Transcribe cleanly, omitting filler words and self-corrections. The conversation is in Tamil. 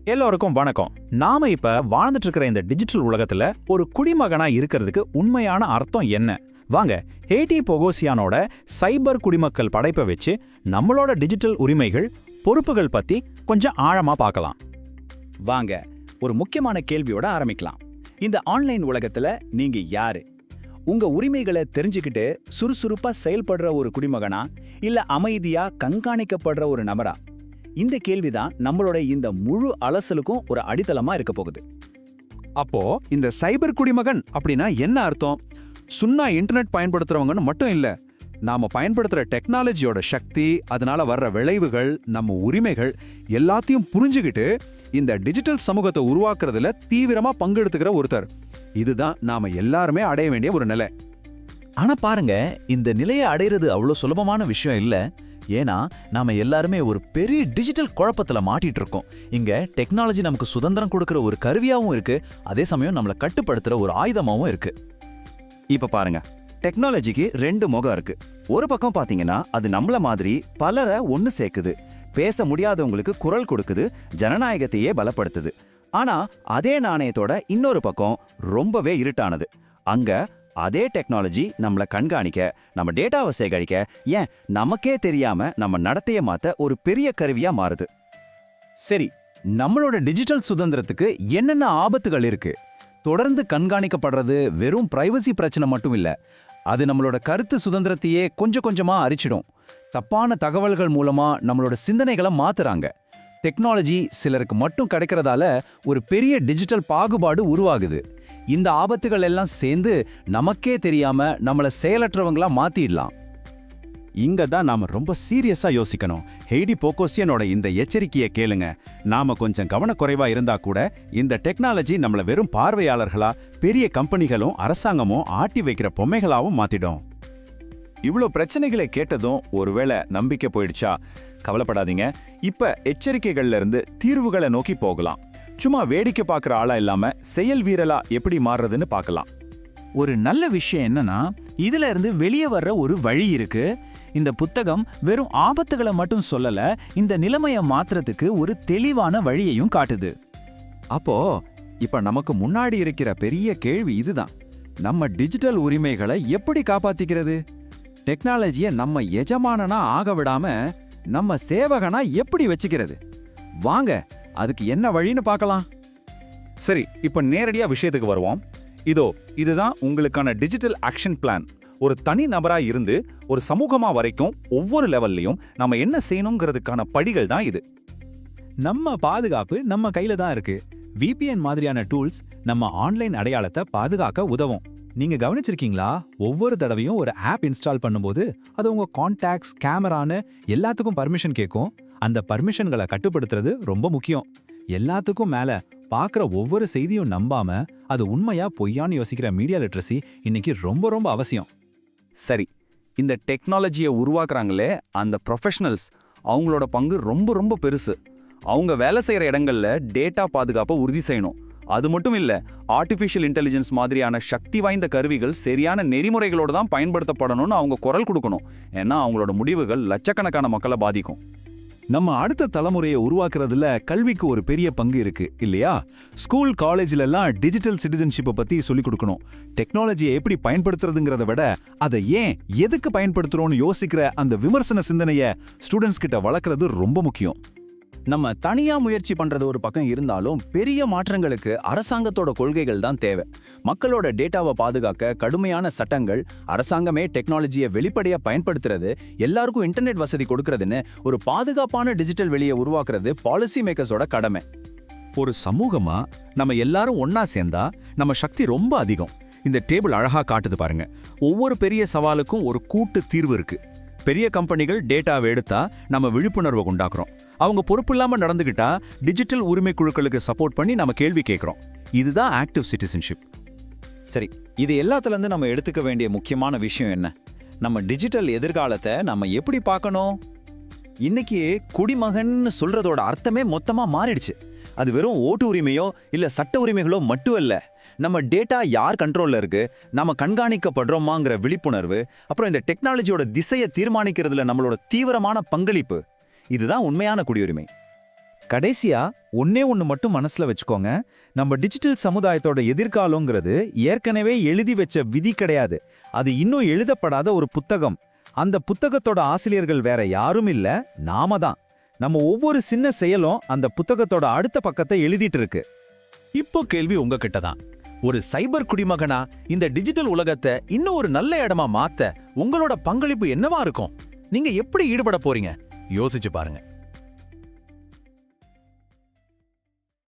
எல்லோருக்கும் வணக்கம். நாம இப்ப வாழ்ந்துட்டு இருக்கிற இந்த டிஜிட்டல் உலகத்துல ஒரு குடிமகனா இருக்கிறதுக்கு உண்மையான அர்த்தம் என்ன? வாங்க, ஹேட்டி போகோசியானோட சைபர் குடிமக்கள் படைப்பை வச்சு நம்மளோட டிஜிட்டல் உரிமைகள், பொறுப்புகள் பத்தி கொஞ்சம் ஆழமா பார்க்கலாம். வாங்க, ஒரு முக்கியமான கேள்வியோட ஆரம்பிக்கலாம். இந்த ஆன்லைன் உலகத்துல நீங்க யாரு? உங்க உரிமைகளை தெரிஞ்சுக்கிட்டு சுறுசுறுப்பா செயல்படுற ஒரு குடிமகனா, இல்ல அமைதியா கண்காணிக்கப்படுற ஒரு நபரா? இந்த கேள்விதான் நம்மளோட இந்த முழு அலசலுக்கும் ஒரு அடித்தளமா இருக்க போகுது. அப்போ இந்த சைபர் குடிமகன் அப்படின்னா என்ன அர்த்தம்? சுன்னா இன்டர்நெட் பயன்படுத்துறவங்கன்னு மட்டும் இல்ல, நாம பயன்படுத்துற டெக்னாலஜியோட சக்தி, அதனால வர்ற விளைவுகள், நம்ம உரிமைகள் எல்லாத்தையும் புரிஞ்சுக்கிட்டு இந்த டிஜிட்டல் சமூகத்தை உருவாக்குறதுல தீவிரமா பங்கெடுத்துக்கிற ஒருத்தர். இதுதான் நாம எல்லாருமே அடைய வேண்டிய ஒரு நிலை. ஆனா பாருங்க, இந்த நிலையை அடையிறது அவ்வளோ சுலபமான விஷயம் இல்ல. ஏன்னா நாம எல்லாருமே ஒரு பெரிய டிஜிட்டல் குழப்பத்துல மாட்டிட்டு இருக்கோம். இங்க டெக்னாலஜி நமக்கு சுதந்திரம் கொடுக்கிற ஒரு கருவியாவும் இருக்கு, அதே சமயம் நம்மளை கட்டுப்படுத்துற ஒரு ஆயுதமாவும் இருக்கு. இப்ப பாருங்க, டெக்னாலஜிக்கு ரெண்டு முகம் இருக்கு. ஒரு பக்கம் பாத்தீங்கன்னா அது நம்மள மாதிரி பலரை ஒன்னு சேர்க்குது, பேச முடியாதவங்களுக்கு குரல் கொடுக்குது, ஜனநாயகத்தையே பலப்படுத்துது. ஆனா அதே நாணயத்தோட இன்னொரு பக்கம் ரொம்பவே இருட்டானது. அங்க அதே டெக்னாலஜி நம்மளை கண்காணிக்க, நம்ம டேட்டாவை சேகரிக்க, ஏன் நமக்கே தெரியாம நம்ம நடத்தைய மாத்த ஒரு பெரிய கருவியா மாறுது. சரி, நம்மளோட டிஜிட்டல் சுதந்திரத்துக்கு என்னென்ன ஆபத்துகள் இருக்கு? தொடர்ந்து கண்காணிக்கப்படுறது வெறும் பிரைவசி பிரச்சனை மட்டும் இல்ல, அது நம்மளோட கருத்து சுதந்திரத்தையே கொஞ்சம் கொஞ்சமா அரிச்சிடும். தப்பான தகவல்கள் மூலமா நம்மளோட சிந்தனைகளை மாத்துறாங்க. டெக்னாலஜி சிலருக்கு மட்டும் கிடைக்கிறதால ஒரு பெரிய டிஜிட்டல் பாகுபாடு உருவாகுது. இந்த ஆபத்துகள் எல்லாம் சேர்ந்து நமக்கே தெரியாம நம்மளை செயலற்றவங்களா மாத்திடலாம். இங்க தான் நாம ரொம்ப சீரியஸா யோசிக்கணும். ஹேட்டி போகோசியானோட இந்த எச்சரிக்கையை கேளுங்க. நாம கொஞ்சம் கவனக்குறைவா இருந்தா கூட இந்த டெக்னாலஜி நம்மள வெறும் பார்வையாளர்களா, பெரிய கம்பெனிகளும் அரசாங்கமும் ஆட்டி வைக்கிற பொம்மைகளாவும் மாத்திடும். இவ்ளோ பிரச்சனைகளை கேட்டதும் ஒருவேளை நம்பிக்கை போயிடுச்சா? கவலைப்படாதீங்க. இப்ப எச்சரிக்கைகள்ல இருந்து தீர்வுகளை நோக்கி போகலாம். சும்மா வேடிக்கை பார்க்குற ஆளா இல்லாம செயல் வீரலா எப்படி மாறுறதுன்னு பார்க்கலாம். ஒரு நல்ல விஷயம் என்னன்னா, இதுல இருந்து வெளியே வர்ற ஒரு வழி இருக்கு. இந்த புத்தகம் வெறும் ஆபத்துகளை மட்டும் சொல்லல, இந்த நிலைமையை மாத்துறதுக்கு ஒரு தெளிவான வழியையும் காட்டுது. அப்போ இப்ப நமக்கு முன்னாடி இருக்கிற பெரிய கேள்வி இதுதான்: நம்ம டிஜிட்டல் உரிமைகளை எப்படி காப்பாத்திக்கிறது? டெக்னாலஜியை நம்ம எஜமானனா ஆக விடாம நம்ம சேவகனா எப்படி வச்சுக்கிறது? வாங்க, அதுக்கு என்ன வழின்னு பார்க்கலாம். சரி, இப்ப நேரடியா விஷயத்துக்கு வருவோம். இதுதான் உங்களுக்கான டிஜிட்டல் ஆக்ஷன் பிளான். ஒரு தனி நபரா இருந்து ஒரு சமூகமா வரைக்கும் ஒவ்வொரு லெவல்லையும் நம்ம என்ன செய்யணுங்கிறதுக்கான படிகள் தான் இது. நம்ம பாதுகாப்பு நம்ம கையில தான் இருக்கு. VPN மாதிரியான டூல்ஸ் நம்ம ஆன்லைன் அடையாளத்தை பாதுகாக்க உதவும். நீங்க கவனிச்சிருக்கீங்களா? ஒவ்வொரு தடவையும் ஒரு ஆப் இன்ஸ்டால் பண்ணும்போது அது உங்க கான்டாக்ட்ஸ், கேமரான்னு எல்லாத்துக்கும் பர்மிஷன் கேட்கும். அந்த பர்மிஷன்களை கட்டுப்படுத்துறது ரொம்ப முக்கியம். எல்லாத்துக்கும் மேல பார்க்குற ஒவ்வொரு செய்தியும் நம்பாம அது உண்மையா பொய்யான்னு யோசிக்கிற மீடியா லிட்ரஸி இன்னைக்கு ரொம்ப ரொம்ப அவசியம். சரி, இந்த டெக்னாலஜியை உருவாக்குறாங்களே அந்த ப்ரொஃபஷனல்ஸ், அவங்களோட பங்கு ரொம்ப ரொம்ப பெருசு. அவங்க வேலை செய்யற இடங்கள்ல டேட்டா பாதுகாப்பை உறுதி செய்யணும். அது மட்டும் இல்ல, ஆர்டிஃபிஷியல் இன்டெலிஜென்ஸ் மாதிரியான சக்தி வாய்ந்த கருவிகள் சரியான நெறிமுறைகளோடு தான் பயன்படுத்தப்படணும்னு அவங்க குரல் கொடுக்கணும். ஏன்னா அவங்களோட முடிவுகள் லட்சக்கணக்கான மக்களை பாதிக்கும். நம்ம அடுத்த தலைமுறையை உருவாக்குறதுல கல்விக்கு ஒரு பெரிய பங்கு இருக்கு இல்லையா? ஸ்கூல், காலேஜ்ல எல்லாம் டிஜிட்டல் சிட்டிசன்ஷிப்பை பத்தி சொல்லிக் கொடுக்கணும். டெக்னாலஜியை எப்படி பயன்படுத்துறதுங்கிறத விட அதை ஏன், எதுக்கு பயன்படுத்துறோம்னு யோசிக்கிற அந்த விமர்சன சிந்தனையை ஸ்டூடெண்ட்ஸ் கிட்ட வளர்க்கறது ரொம்ப முக்கியம். நம்ம தனியா முயற்சி பண்றது ஒரு பக்கம் இருந்தாலும் பெரிய மாற்றங்களுக்கு அரசாங்கத்தோட கொள்கைகள் தான் தேவை. மக்களோட டேட்டாவை பாதுகாக்க கடுமையான சட்டங்கள், அரசாங்கமே டெக்னாலஜியை வெளிப்படையா பயன்படுத்துறது, எல்லாருக்கும் இன்டர்நெட் வசதி கொடுக்கறதுன்னு ஒரு பாதுகாப்பான டிஜிட்டல் வெளியை உருவாக்குறது பாலிசி மேக்கர்ஸோட கடமை. ஒரு சமூகமா நம்ம எல்லாரும் ஒன்னா சேர்ந்தா நம்ம சக்தி ரொம்ப அதிகம். இந்த டேபிள் அழகா காட்டுது பாருங்க. ஒவ்வொரு பெரிய சவாலுக்கும் ஒரு கூட்டு தீர்வு இருக்கு. பெரிய கம்பெனிகள் டேட்டாவை எடுத்தா நம்ம விழிப்புணர்வை உண்டாக்குறோம். அவங்க பொறுப்பு இல்லாம நடந்துகிட்டா டிஜிட்டல் உரிமை குழுக்களுக்கு சப்போர்ட் பண்ணி நம்ம கேள்வி கேட்கிறோம். இதுதான் ஆக்டிவ் சிட்டிசன்ஷிப். சரி, இது எல்லாத்துல இருந்து நம்ம எடுத்துக்க வேண்டிய முக்கியமான விஷயம் என்ன? நம்ம டிஜிட்டல் எதிர்காலத்தை நம்ம எப்படி பார்க்கணும்? இன்னைக்கு குடிமகன் சொல்றதோட அர்த்தமே மொத்தமா மாறிடுச்சு. அது வெறும் ஓட்டு உரிமையோ இல்ல சட்ட உரிமைகளோ மட்டும் இல்ல. நம்ம டேட்டா யார் கண்ட்ரோல்ல இருக்கு, நம்ம கண்காணிக்கப்படுறோமாங்கிற விழிப்புணர்வு, அப்புறம் இந்த டெக்னாலஜியோட திசையை தீர்மானிக்கிறதுல நம்மளோட தீவிரமான பங்களிப்பு, இதுதான் உண்மையான குடியுரிமை. கடைசியா ஒண்ணே ஒண்ணு மட்டும் மனசுல வச்சுக்கோங்க, நம்ம டிஜிட்டல் சமுதாயத்தோட எதிர்காலங்கிறது ஏற்கனவே எழுதி வச்ச விதி கிடையாது. அது இன்னும் எழுதப்படாத ஒரு புத்தகம். அந்த புத்தகத்தோட ஆசிரியர்கள் வேற யாரும் இல்ல, நாம தான். நம்ம ஒவ்வொரு சின்ன செயலும் அந்த புத்தகத்தோட அடுத்த பக்கத்தை எழுதிட்டு இருக்கு. இப்போ கேள்வி உங்ககிட்ட தான். ஒரு சைபர் குடிமகனா இந்த டிஜிட்டல் உலகத்தை இன்னும் ஒரு நல்ல இடமா மாத்த உங்களோட பங்களிப்பு என்னவா இருக்கும்? நீங்க எப்படி ஈடுபட போறீங்க? யோசிச்சு பாருங்க.